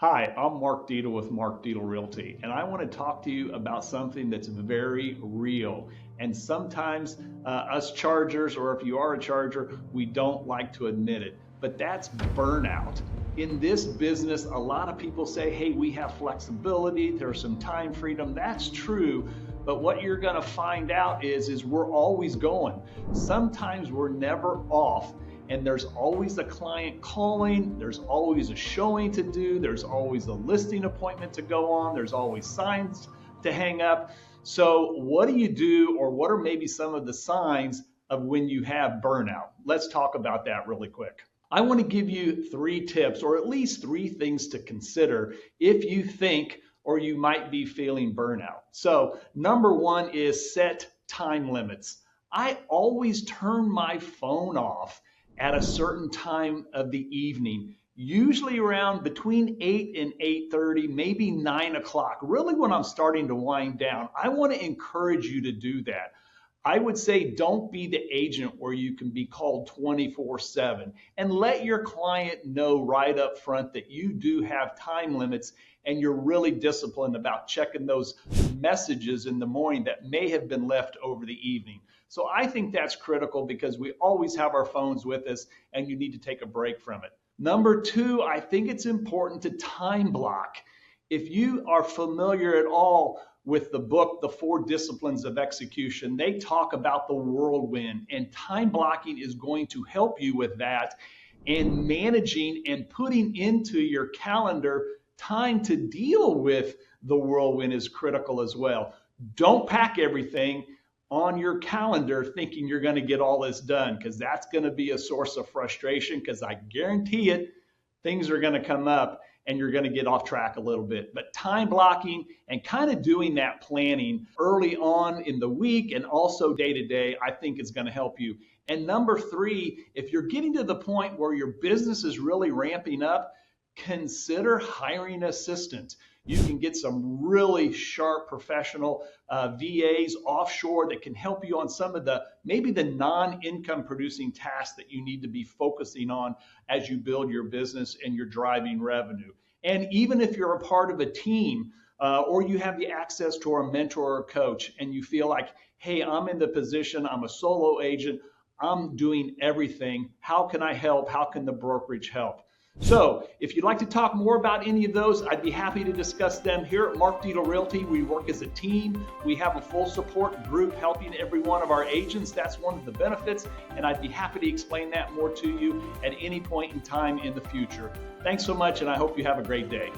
Hi, I'm Mark Dietel with Mark Dietel Realty, and I want to talk to you about something that's very real. And sometimes us chargers, or if you are a charger, we don't like to admit it, but that's burnout. In this business, a lot of people say, hey, we have flexibility, there's some time freedom. That's true. But what you're going to find out is we're always going. Sometimes we're never off. And there's always a client calling, there's always a showing to do, there's always a listing appointment to go on, there's always signs to hang up. So what do you do, or what are maybe some of the signs of when you have burnout? Let's talk about that really quick. I want to give you 3 tips, or at least 3 things to consider if you think or you might be feeling burnout. So number 1 is set time limits. I always turn my phone off at a certain time of the evening, usually around between 8 and 8:30, maybe 9 o'clock, really when I'm starting to wind down. I want to encourage you to do that. I would say don't be the agent where you can be called 24/7, and let your client know right up front that you do have time limits and you're really disciplined about checking those messages in the morning that may have been left over the evening. So I think that's critical because we always have our phones with us and you need to take a break from it. Number 2, I think it's important to time block. If you are familiar at all with the book, The 4 Disciplines of Execution, they talk about the whirlwind, and time blocking is going to help you with that, and managing and putting into your calendar time to deal with the whirlwind is critical as well. Don't pack everything on your calendar thinking you're going to get all this done, because that's going to be a source of frustration, because I guarantee it, things are going to come up and you're going to get off track a little bit. But time blocking and kind of doing that planning early on in the week and also day to day, I think is going to help you. And number 3, if you're getting to the point where your business is really ramping up, consider hiring an assistant. You can get some really sharp professional VAs offshore that can help you on some of maybe the non-income producing tasks that you need to be focusing on as you build your business and you're driving revenue. And even if you're a part of a team or you have the access to a mentor or coach and you feel like, hey, I'm in the position, I'm a solo agent, I'm doing everything. How can I help? How can the brokerage help? So if you'd like to talk more about any of those, I'd be happy to discuss them here at Mark Dietel Realty. We work as a team. We have a full support group helping every one of our agents. That's one of the benefits, and I'd be happy to explain that more to you at any point in time in the future. Thanks so much, and I hope you have a great day.